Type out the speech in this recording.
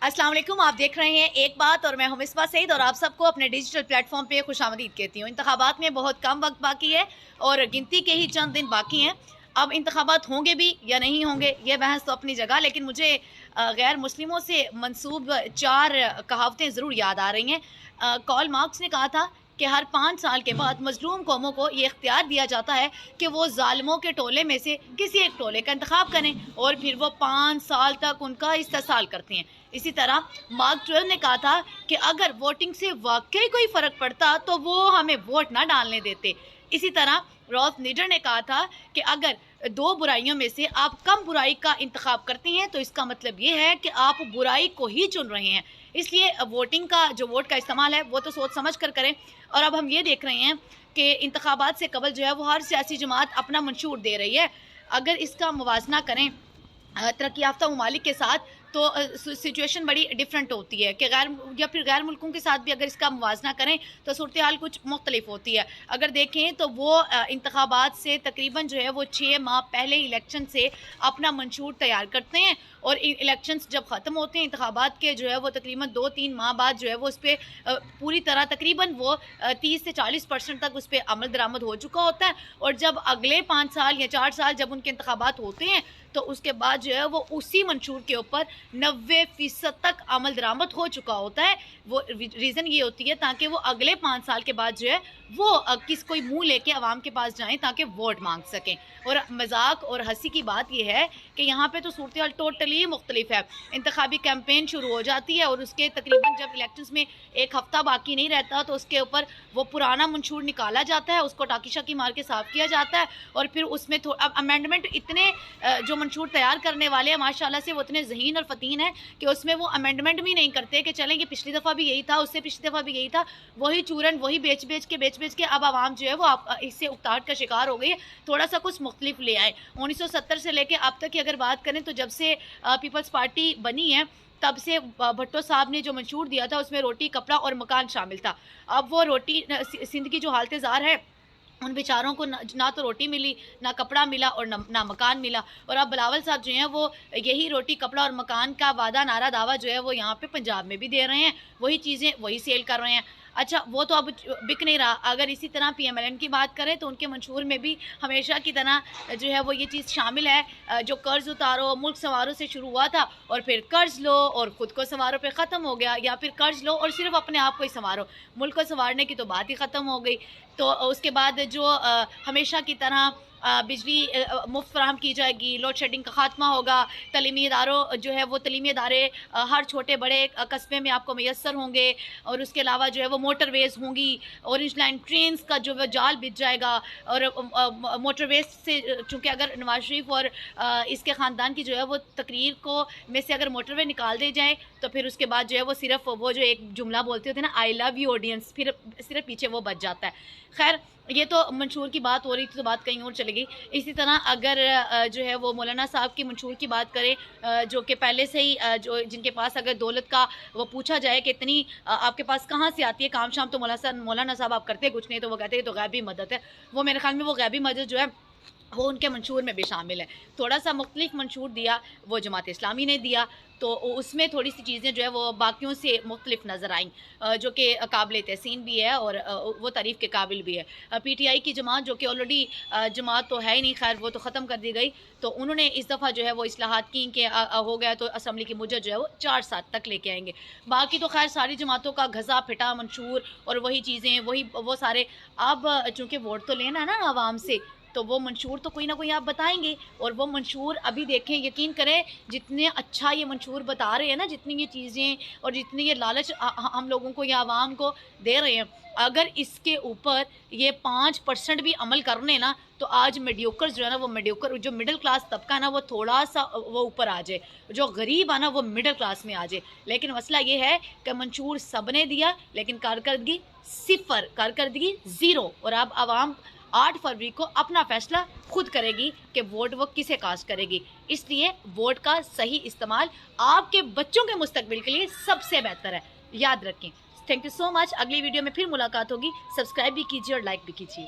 अस्सलाम वालेकुम। आप देख रहे हैं एक बात और मैं हूं मिसबा सईद और आप सबको अपने डिजिटल प्लेटफॉर्म पे खुशामदीद कहती हूँ। इंतखाबात में बहुत कम वक्त बाकी है और गिनती के ही चंद दिन बाकी हैं। अब इंतखाबात होंगे भी या नहीं होंगे ये बहस तो अपनी जगह, लेकिन मुझे गैर मुस्लिमों से मंसूब 4 कहावतें ज़रूर याद आ रही हैं। कार्ल मार्क्स ने कहा था कि हर 5 साल के बाद मजलूम कौमों को ये इख्तियार दिया जाता है कि वो ज़ालिमों के टोले में से किसी एक टोले का इंतखाब करें और फिर वो 5 साल तक उनका इस्तेसाल करते हैं। इसी तरह मार्क ट्वेन ने कहा था कि अगर वोटिंग से वाकई कोई फ़र्क पड़ता तो वो हमें वोट ना डालने देते। इसी तरह रॉल्फ नीडर ने कहा था कि अगर 2 बुराइयों में से आप कम बुराई का इंतखाब करते हैं तो इसका मतलब ये है कि आप बुराई को ही चुन रहे हैं। इसलिए वोटिंग का जो वोट का इस्तेमाल है वो तो सोच समझ कर करें। और अब हम ये देख रहे हैं कि इंतखाबात से कबल जो है वो हर सियासी जमात अपना मंशूर दे रही है। अगर इसका मुवाजना करें तरक्की याफ्ता ममालिक के साथ तो सिचुएशन बड़ी डिफरेंट होती है कि गैर मुल्कों के साथ भी अगर इसका मुवाजना करें तो सूरत हाल कुछ मुख्तलिफ होती है। अगर देखें तो वो इंतखाबात से तकरीबन जो है वो 6 माह पहले इलेक्शन से अपना मंशूर तैयार करते हैं और इलेक्शंस जब ख़त्म होते हैं इंतखाबात के जो है वो तकरीबन 2-3 माह बाद जो है वो उस पर पूरी तरह तकरीबन वो 30 से 40% तक उस पर अमल दरामद हो चुका होता है। और जब अगले 5 साल या 4 साल जब उनके इंतखाबात होते हैं तो उसके बाद जो है वो उसी मंशूर के ऊपर 90% तक अमल दरामद हो चुका होता है। वो रीज़न ये होती है ताकि वो अगले 5 साल के बाद जो है वो कोई मुंह लेके आवाम के पास जाएं ताकि वोट मांग सकें। और मजाक और हंसी की बात यह है कि यहाँ पे तो सूरत हाल टोटली मुख्तलिफ है। इंतखाबी कैंपेन शुरू हो जाती है और उसके तकरीबन जब इलेक्शंस में एक हफ्ता बाकी नहीं रहता तो उसके ऊपर वो पुराना मंशूर निकाला जाता है, उसको टाकी शाकी मार के साफ़ किया जाता है और फिर उसमें अब अमेंडमेंट इतने जो मंशूर तैयार करने वाले हैं माशाल्लाह से वो इतने ज़हीन और फ़तीन हैं कि उसमें वो अमेंडमेंट भी नहीं करते कि चलें ये पिछली दफ़ा भी यही था, उससे पिछली दफ़ा भी यही था, वही चूरन वही बेच बेच के अब आवाम जो है वो इससे उकताहट का शिकार हो गई है। थोड़ा सा कुछ मुख्तलिफ ले आए। 1970 से लेकर अब तक की अगर बात करें तो जब से पीपल्स पार्टी बनी है तब से भुट्टो साहब ने जो मंशूर दिया था उसमें रोटी, कपड़ा और मकान शामिल था। अब वो रोटी सिंध की जो हालत ज़ार है उन बेचारों को ना तो रोटी मिली, ना कपड़ा मिला और ना मकान मिला। और अब बिलावल साहब जो हैं वो यही रोटी, कपड़ा और मकान का वादा नारा दावा जो है वो यहाँ पे पंजाब में भी दे रहे हैं, वही चीज़ें वही सेल कर रहे हैं। अच्छा वो तो अब बिक नहीं रहा। अगर इसी तरह PMLN की बात करें तो उनके मंशूर में भी हमेशा की तरह जो है वो ये चीज़ शामिल है, जो कर्ज़ उतारो मुल्क संवारो से शुरू हुआ था और फिर कर्ज़ लो और ख़ुद को संवारो पे ख़त्म हो गया, या फिर कर्ज़ लो और सिर्फ अपने आप को ही संवारो, मुल्क को संवारने की तो बात ही ख़त्म हो गई। तो उसके बाद जो हमेशा की तरह बिजली मुफ्त फराहम की जाएगी, लोड शेडिंग का खात्मा होगा, तलीमी इदारों जो है वो तलीमी इदारे हर छोटे बड़े कस्बे में आपको मैसर होंगे और उसके अलावा जो है वो मोटरवेज़ होंगी, ऑरेंज लाइन ट्रेन्स का जो है जाल बिछ जाएगा। और मोटरवेज़ से चूँकि अगर नवाज शरीफ और इसके ख़ानदान की जो है वो तकरीर को में से अगर मोटरवे निकाल दे जाए तो फिर उसके बाद जो है वो सिर्फ वो जो एक जुमला बोलते होते हैं ना, आई लव यू ऑडियंस, फिर सिर्फ पीछे वो बच जाता है। खैर ये तो मंशूर की बात हो रही थी तो बात कहीं और चली गई। इसी तरह अगर जो है वो मौलाना साहब की मंशूर की बात करें, जो कि पहले से ही जो जिनके पास अगर दौलत का वो पूछा जाए कि इतनी आपके पास कहाँ से आती है, काम शाम तो मौलाना साहब आप करते कुछ नहीं, तो वो कहते हैं तो गैबी मदद है। वो मेरे ख्याल में वो गैबी मदद जो है वो उनके मंशूर में भी शामिल है। थोड़ा सा मुख्तलिफ मंशूर दिया वो जमात इस्लामी ने दिया तो उसमें थोड़ी सी चीज़ें जो है वो बाकियों से मुख्तलिफ नज़र आईं, जो कि काबिल तहसीन भी है और वो तारीफ़ के काबिल भी है। PTI की जमात जो कि ऑलरेडी जमात तो है ही नहीं, खैर वो तो ख़त्म कर दी गई, तो उन्होंने इस दफ़ा जो है वो इस्लाहात की कि हो गया तो असम्बली की मुद्दत जो है वो 4 साल तक लेके आएंगे। बाकी तो खैर सारी जमातों का घसा फिटा मंशूर और वही चीज़ें वही वो सारे। अब चूँकि वोट तो लेना है ना आवाम से, तो वो मंशूर तो कोई ना कोई आप बताएंगे और वो मंशूर अभी देखें, यकीन करें जितने अच्छा ये मंशूर बता रहे हैं ना, जितनी ये चीज़ें और जितनी ये लालच हम लोगों को या आवाम को दे रहे हैं, अगर इसके ऊपर ये 5% भी अमल करने ना तो आज मीडियोकर जो है ना वो मीडियोकर जो मिडिल क्लास तबका ना वो थोड़ा सा वो ऊपर आ जाए, जो गरीब आना वो मिडिल क्लास में आ जाए। लेकिन मसला ये है कि मंशूर सब ने दिया लेकिन कारकर्दगी सिफर, कारकर्दगी ज़ीरो। और अब आवाम 8 फरवरी को अपना फैसला खुद करेगी कि वोट वो किसे कास्ट करेगी। इसलिए वोट का सही इस्तेमाल आपके बच्चों के मुस्तकबिल के लिए सबसे बेहतर है, याद रखें। Thank you so much. अगली वीडियो में फिर मुलाकात होगी। सब्सक्राइब भी कीजिए और लाइक भी कीजिए।